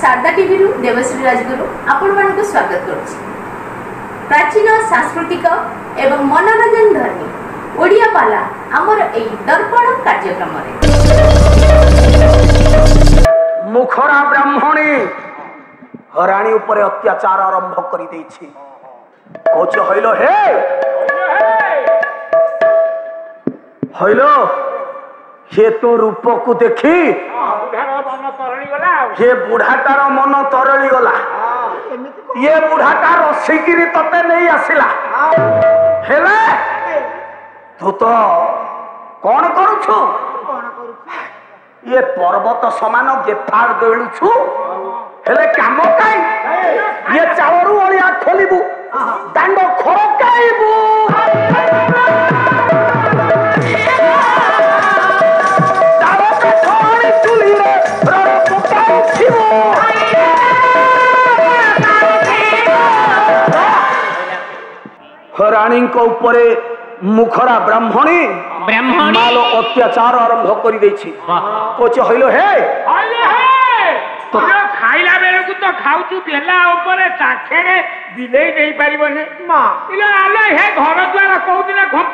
Sharda TV रु देवश्री राजगुरु आपण मानक स्वागत करुछि। प्राचीन सांस्कृतिक एवं मनोरंजन धर्मी ओडिया पाला आमर एई दर्पण कार्यक्रम रे मुखरा ब्राह्मणी हराणी ऊपर अत्याचार आरंभ करी देछि। कोच हइलो हे हइलो हे तो रूप को देखी ये बुढ़ाटार मन तरली गला। ये बुढ़ाटा रसिकिरी तते नहीं आसिला हेले तू तो कौन करूछु? ये पर्वत समान गेफार देलुछु हेले काम काई? ये चावरू ओलिया खोलिबु दांड खरकाइबु रानी ऊपर मुखरा ब्राह्मणी मालो अत्याचार आरंभ कर कोच हइलो हे तो खाइला बेले को तो खाउछु बेला ऊपर चाखेरे बिलेई नहीं परिबने मा इले आले हे घर द्वार को दिन हब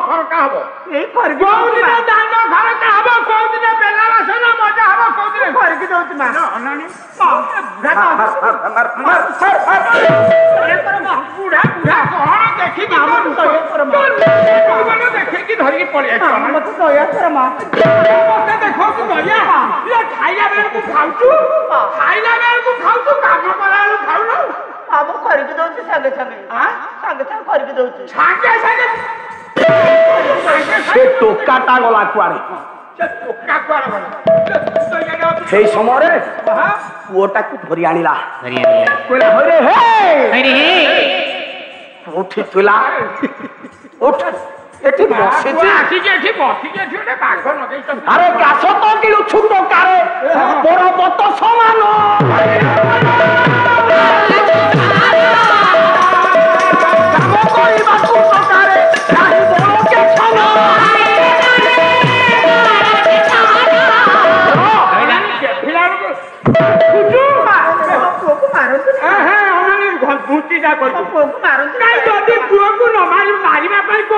खरका हब ए कर को दिन दान खरका हब को दिन बेला रसन मजा हब को दिन घर की दउत मा अननी बुढ़ा बुढ़ा कौन देखी कि मन तो पर मा मन देखी कि धरी पड़े मत तो या कर मा मत देखो कि भैया ये खाइला बेले को खाउछु खाइला बेले को खाउछु काम करालु खाउनु अब कर के दउछ संगे संगे हां संगे संगे कर के दउछ संगे संगे से टोकाटा गला कुआरे से टोका कुआरे गला हे समरे पुओटा को धरि आनिला कोला हरे हे उठी तुला उठ एठी बसी आसी जे एठी बसी जे एठी ओटे बाघ नगई त अरे गाछ तो किलो छुटो कारे पर्वत समान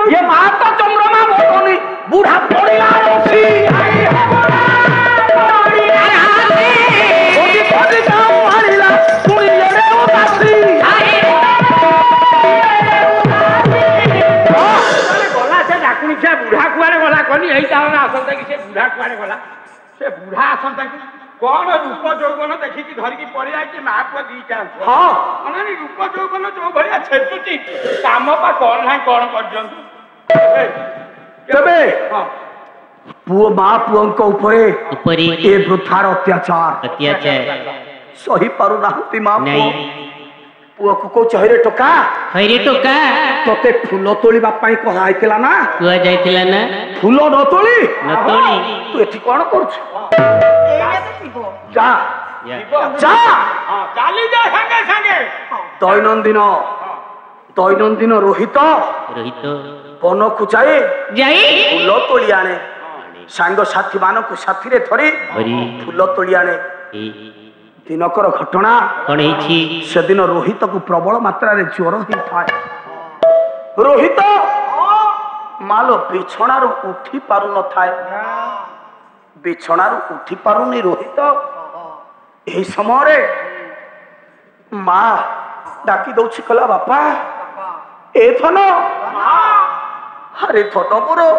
ये मां तो चंद्रमा मोनी बूढ़ा पड़िला रसी बुढ़ा कुआरे गला कनी एई ताना आसंता कि से बुढ़ा कुआरे गला से बुढ़ा आसंता कि कौन रूप जौवन देखि कि धरि कि पड़िया कि मा पुआ दीटा हां अनानी रूप जौवन जो भरिया छेचुची काम पा कोन नाही कोन करजन तबे पुओ मां पुओंको ऊपर ए वृथार अत्याचार सही पारु नाहंती मां पुओ को चहरे टोका तोते फूल तोलिबा पई कहा आइतला ना कुआ जाइतला ना फूल न तोली तू एठी कोन करछु जा जा चाली जा संगे संगे दैनंदिन रोहित बन को जाए फूल तोली आने सांग साथी मान को साथी रे थरी फूल तोली आने दिनकर घटना से दिन रोहित को प्रबल मात्रा रे ज्वर ही थाए रोहित मालो बिछणारू उठी पारु न थाए बिछणारू उठी पारुनी रोहित एही समय मां डाकी दउछि कला बापा ए थन अरे थन मोरो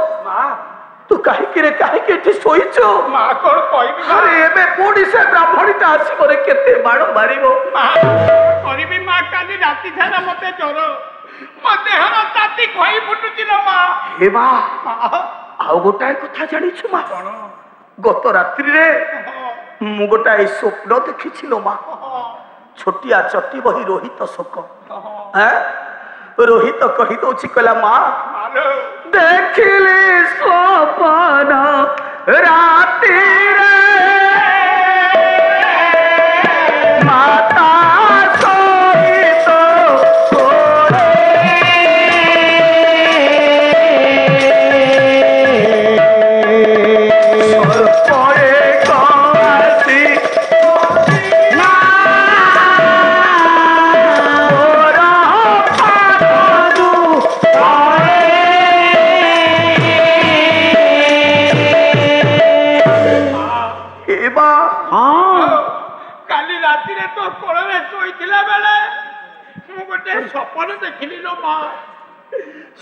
तू काहे के सोईचो मां कोन कहबी अरे एबे पुडी से ब्राह्मणीटा आसी करे केते बाण मारिबो करबी मां काली राती थाना मते ज्वर मते हर ताती खई फुटुची न मां हे बा आउ गोटाय कथा जानिछु मां गत रात्रि रे मु गोटाय स्वप्न देखिছিলো मां छोटिया चट्टी बही रोहित शोक हैं रोहित कहि दउछि कला मां देखिले स्वप्न राति रे माता सहित सपन देखिली लो माँ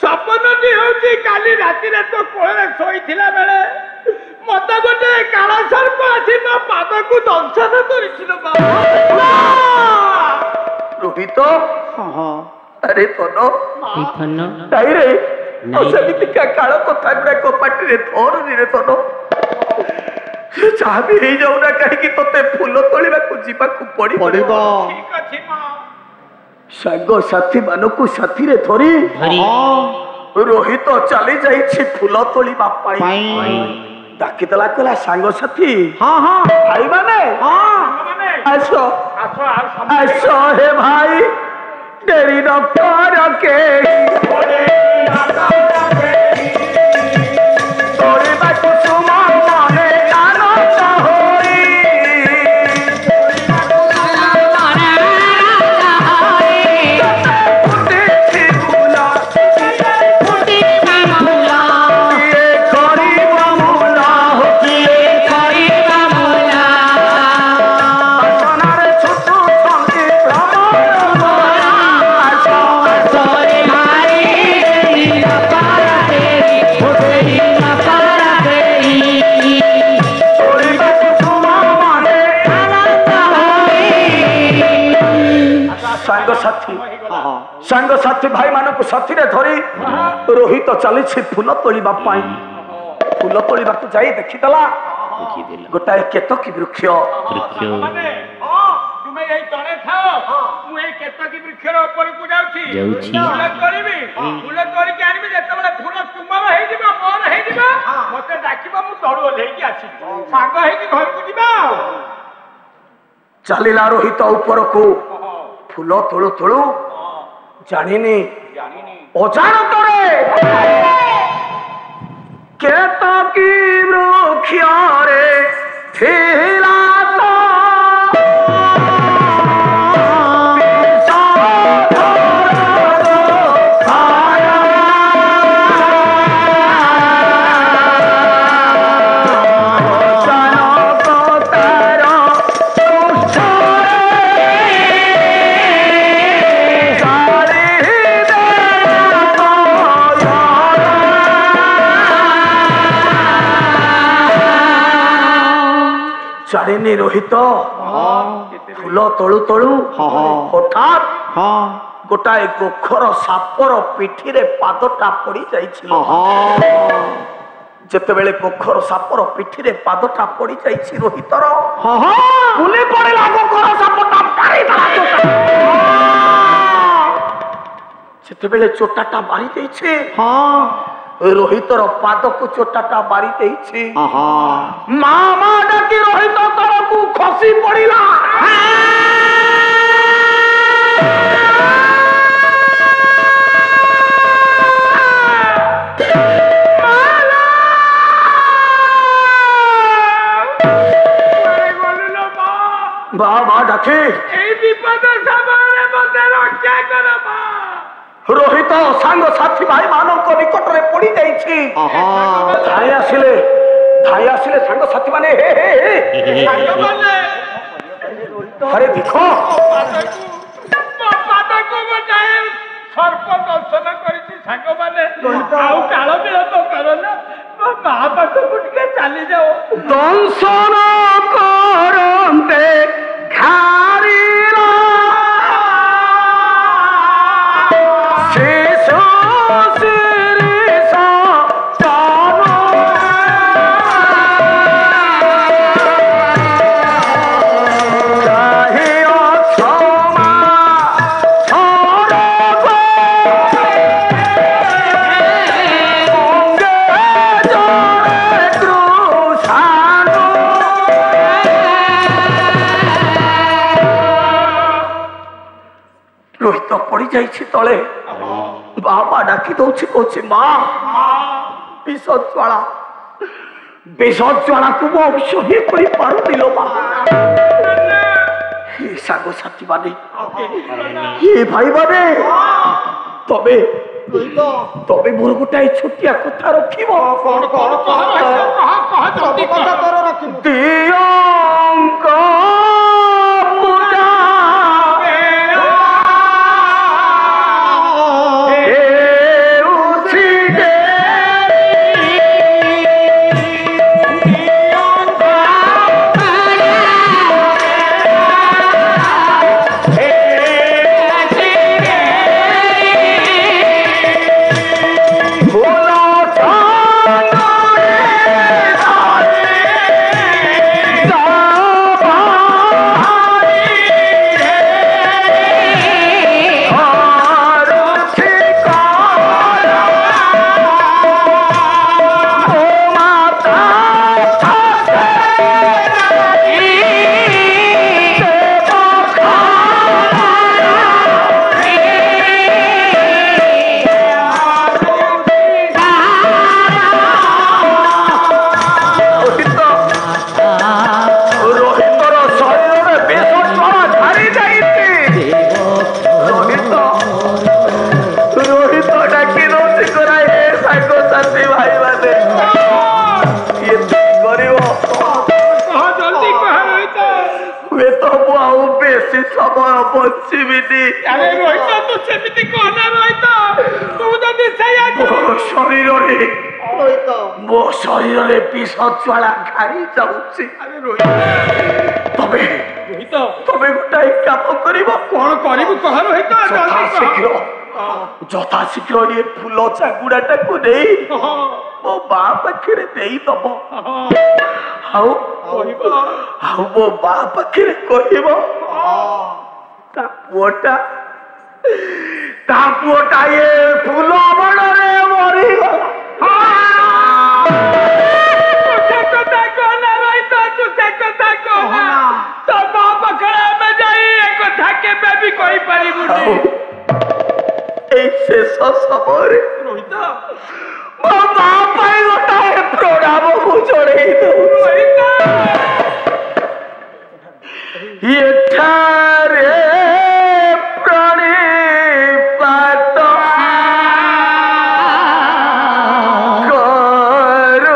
सपनटी होची काली राति रे तो कोळे सोईथिला बेले मते गोटे काला सर्प आसी मो पाद को दंशन करिसिलो माँ रोहित अरे तनो नहीं रे सेमितिका काल कथा गुड़ा कपाटी रे धरुनी रे तनो चाबी हे जाऊ ना कहीं तोते फूल तोलिबा को जीवा को पड़िबो ठीक अछि माँ सांग साथी मानकु साथी रे धरी रोहित चली जाइछि फूल तोलिबा पाई डाकी देला कहला सांग साथी हां हां भाई माने हां आसो आसो आसो हे भाई तेरी डॉक्टर के तोरे बात सुमा माने कानो तो होई फुटे फूला फुटे मामूला ये करी मामूला हो ये करी मामूला सोनार छोटू संगे सांग साथी भाई मानक साथी रे धरी रोहित चली फूल तोलिबा पाई फूल तोलिबा को जाई देखिदला गोटाए केतकी वृक्ष माने तुमे एई तळे थाओ मु एई केतकी वृक्ष रो ऊपर को जाउछी फूल तोलिबी फूल तोली के आनिबी जेतबेले फूल तुमर हेई दिबा मोर हेई दिबा मते डाकिबा मु तळु ओलेई के आसी सांग हेई कि घर को दिबा चलिला रोहित ऊपर को फूल तोळु तोळु जानिनी अजान तरे केतकी वृक्ष रे थिला तो जानिनी रोहित फूल तोळु तोळु हठात गोटाए गोखर सापर पिठी रे पादटा पड़ी जाइछि जेतेबेले गोखर सापर पिठी रे पादटा पड़ी जाइछि रोहितर बुले पड़ेला गोखर सापटा मारी दला चोटा जेतेबेले चोटाटा मारी देइछि रोहितर पाद को चोटाटा मारी देइछि मामा डाकी रोहित तरकू खसी पड़िला बाबा डाके एई विपद समय मते रक्षा करो मां रोहित सांग साथी भाई मानक निकट रे पड़ी जाइछि धाई आसिले सांग साथी माने हे हे हे सांग माने अरे देखो पाद को बचाए सर्प दर्शन करिछि सांग माने आउ काल विलंब करो ना मा पाद को टिके चली जाओ दंशन करंते खारीला पड़ी जाइछि तले बाबा डाकी दउछि कहछि मां विष ज्वाला को मो सही करि पारु दिलो मां हे सागो साथी माने हे भाई माने तबे मोर गोटाए छोटिया कथा रखिबो कह जल्दी कह कर रखिबो दियंक पूजा ସେମିତି ଆରେ ରୋହିତ ତୁ ସେମିତି କହନା ରୋହିତ ତୁ ଯଦି ସେଇଆ ମୋ ଶରୀରରେ ବିଷ ଜ୍ୱାଳା ଖାଇ ଯାଉଛି। ଆରେ ରୋହିତ ତମେ ଗୋଟାଏ କାମ କରିବ। କଣ କରିବୁ କହ ରୋହିତ ଯଥା ଶୀଘ୍ର ଏ ଫୁଲ ଚାଗୁଡାଟାକୁ ନେଇ ମୋ ମା ପାଖରେ ଦେଇଦବ। ଆଉ ମୋ ମା ପାଖରେ କହିବ ତା ପୁଅଟା ଏ ଫୁଲ ବଣରେ ମରିଗଲା। এই ଶେଷ ସମୟରେ ମୋ ମା ପାଇଁ ଗୋଟାଏ ପ୍ରଣାମ ମୁଁ ଜଣେଇ ଦଉଛି। ଏଠାରେ ପ୍ରାଣୀପାତ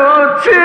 କରୁଛି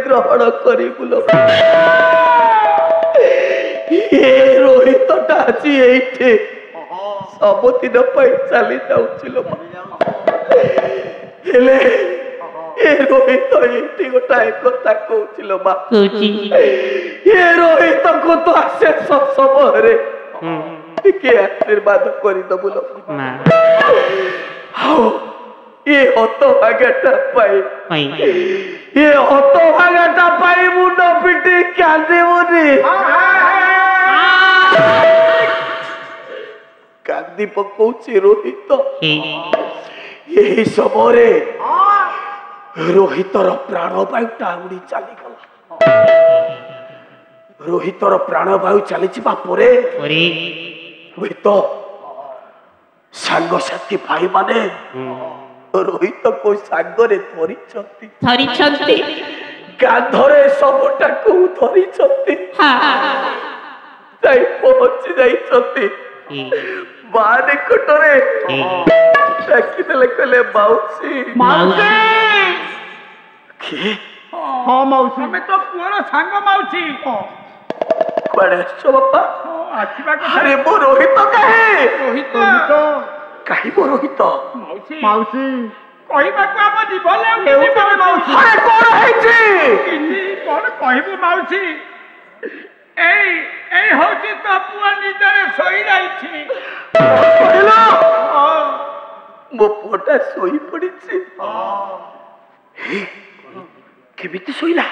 ଗ୍ରହଣ କରିବୁଲ। ରୋହିତଟା ଆଜି ଏଇଠି ସବୁଦିନ ପାଇଁ ଚାଲି ଯାଉଛି। ହେଲେ ଏ ରୋହିତ ଏଇଠି ଗୋଟାଏ କଥା କହୁছিল ମା। ଏ ରୋହିତକୁ ତ ଶେଷ ସମୟରେ ଟିକେ ଆଶୀର୍ବାଦ କରିଦବୁଲ। ଆଉ ଏ ହତଭାଗାଟା ପାଇଁ ମୁଣ୍ଡ ପିଟି କାନ୍ଦିବୁନି। କାନ୍ଦି ପକଉଛି ରୋହିତ। ଏହି ସମୟରେ ରୋହିତର ପ୍ରାଣବାୟୁଟା ଉଡ଼ି ଚାଲିଗଲା। ରୋହିତର ପ୍ରାଣବାୟୁ ଚାଲିଯିବା ପରେ ହୁଏତ ସାଙ୍ଗସାଥି ଭାଇମାନେ ରୋହିତକୁ ସାଙ୍ଗରେ ଧରିଛନ୍ତି, କାନ୍ଧରେ ସବୁଟାକୁ ଧରିଛନ୍ତି, ଯାଇ ପହଞ୍ଚି ଯାଇଛନ୍ତି ମା ନିକଟରେ। ଡାକିଦେଲେ କହିଲେ ମାଉସୀ। କିଏ? ହଁ ମାଉସୀ, ଆମେ ତ ପୁଅର ସାଙ୍ଗ ମାଉସୀ। କୁଆଡେ ଆସିଛ ବାପା? ଆରେ ମୋ ରୋହିତ କାହିଁ ମୋ ରୋହିତ? ମାଉସୀ କହିବାକୁ ଆମ ଜୀବନ କଣ ହେଇଛି? କଣ କହିବୁ ମାଉସୀ? ଏଇ ହଉଛି ତ ପୁଅ ନିଦରେ ଶୋଇ ଯାଇଛି। ମୋ ପୁଅଟା ଶୋଇ ପଡିଛି। କେମିତି ଶୋଇଲା?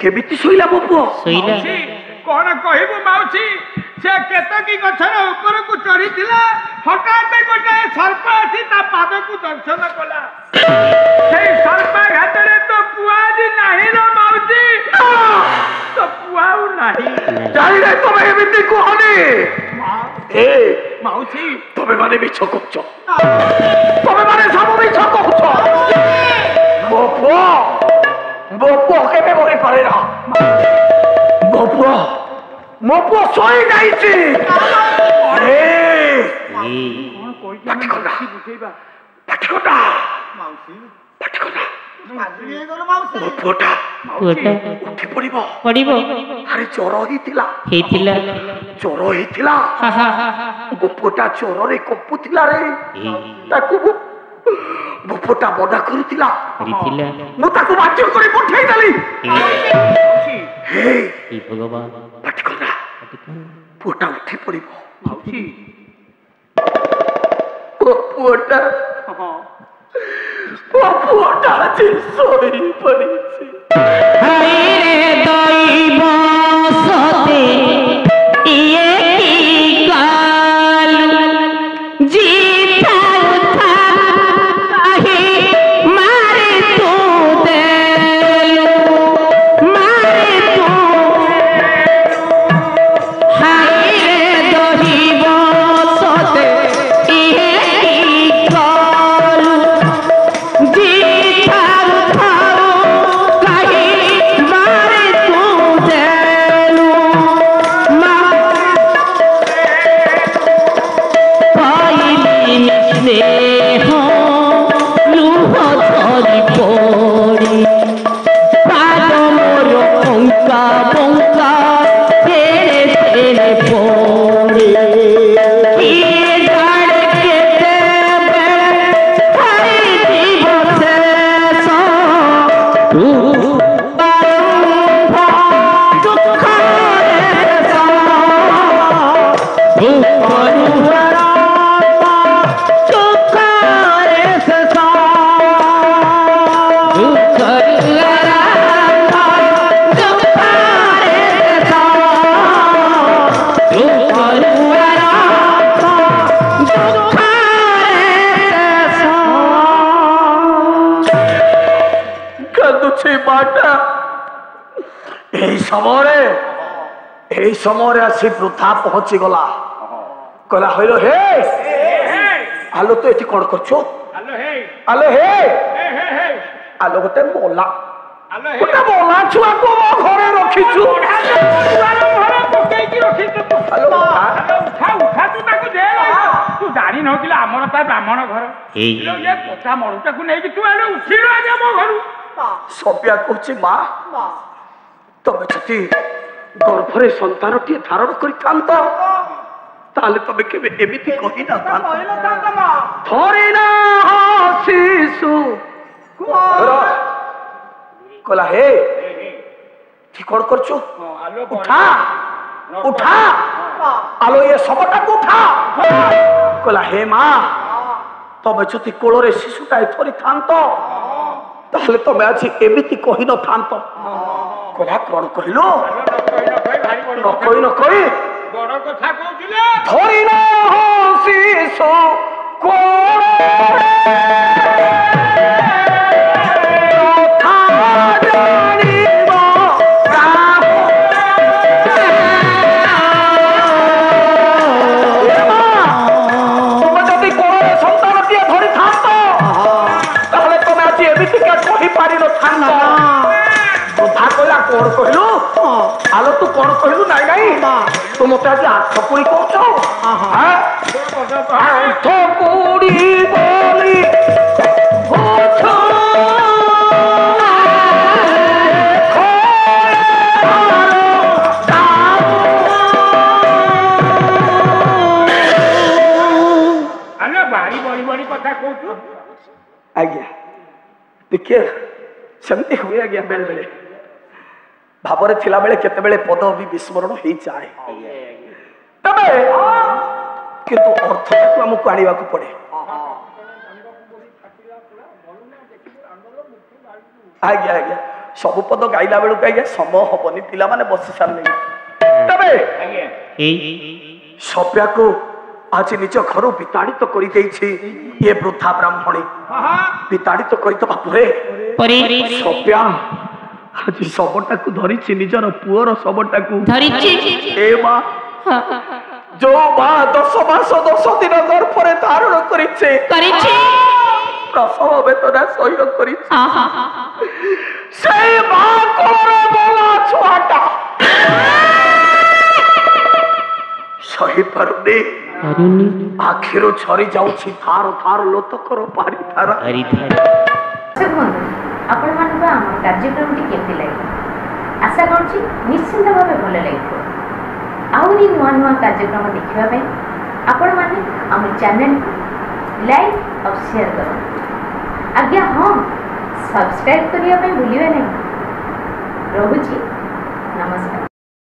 କେମିତି ଶୋଇଲା ମୋ ପୁଅ? କଣ କହିବୁ ମାଉସୀ? ସେ କେତକୀ ଗଛର ଉପରକୁ ଚଢିଥିଲା, ହଠାତ୍ ଗୋଟାଏ ସର୍ପ ଆସି ତା ପାଦକୁ ଦର୍ଶନ କଲା। ସେଇ ସର୍ପାଘାତରେ ତ ପୁଅ ଆଜି ନାହିଁ ର ମାଉସୀ। ତ ପୁଅ ଆଉ ନାହିଁ। ଜାଣିଲେ ତମେ ଏମିତି କୁହନି। ମାଉସୀ ତମେ ମାନେ ମିଛ କହୁଛ। ତମେ ମାନେ ସବୁ ମିଛ କହୁଛ। ମୋ ପୁଅ କେବେ ମରିପାରେ ନା। ମୋ ପୁଅ ଶୋଇ ଯାଇଛି। ଉଠି ପଡିବ। ଆରେ ଜ୍ୱର ହେଇଥିଲା। ମୋ ପୁଅଟା ଜ୍ୱରରେ କପୁଥିଲା ରେ। ତାକୁ ମୋ ପୁଅଟା ମନା କରୁଥିଲା। ମୁଁ ତାକୁ ବାଧ୍ୟ କରି ପଠେଇ ଦେଲି। ପୁଅଟା ଉଠି ପଡିବ। ମାଉସୀ ପୁଅଟା ଆଜି ଶୋଇ ପଡ଼ିଛି। समय आसी वृद्धा पहुंची गला कहला हलो हे आलो तो एठी कौन करछो आलो हे आलो गोटे मोला छुआ को घरे रखिछु आलो उठा तू ताको दे तू जानी न कि हमर ता ब्राह्मण घर ये कोठा मरुटा को नै कि तू आलो उठिलो आज हम घरु सपिया कहछि मां तबे छती गर्भरे संतान टी धारण करितांत ताले तबे केबे एमिति कहि ना थोरी ना शिशु कला हे ठीक कोन करछु उठा उठा आलो ये सबटा को उठा कला हे मां तबे छती कोलरे शिशुटा थोरितांत ताले तबे आज एमिति कहि न थांत कला कोन कहिलो न कही बड़ कथा कहूले धरी न शिशु संतान टीए धरी था तुम आज एमितिका कही पारि न था कहला कौन कहलु आलो तू कौन कहलु नाई नाई तू मत आज आठपुड़ी कहछ आठपुड़ी बोली भारी बड़ी बड़ी कथा कहू आज्ञा देखिए सेमती हुए आज्ञा बेले बेले भावरे थिला बेले केते बेले पद भी विस्मरण हो जाए तबे किंतु अर्थ को हमको आनिबा को पड़े आज्ञा आज्ञा सब पद गाइला बेलु आज्ञा समय हबनी पिला माने बस सारले तबे सप्या को आज निज घर विताड़ित करी देछि ये वृद्धा ब्राह्मणी विताड़ित करी तो बापुरे सप्या आज सबटा को धरिछि निजर पुअर सबटा को धरिछि ए मां जो बा 10 मास 10 दिन गर्भरे धारण करिछि प्रसव वेदना सह्य करिछि से मां कोर बोला छुआटा सही पारुनी आखिर झरी जाउछि थार थार लोतकर पारी थार आपण मानबा हम कार्यक्रम टी केते लागि आशा करछि निश्चित भाबे भल लागि आउनी नुआ नुआ कार्यक्रम देखिबा पई आपण माने हम चैनल लाइक और शेयर करो आज्ञा हां सब्सक्राइब करिया पई भूलिबे नहीं रहूछि नमस्कार।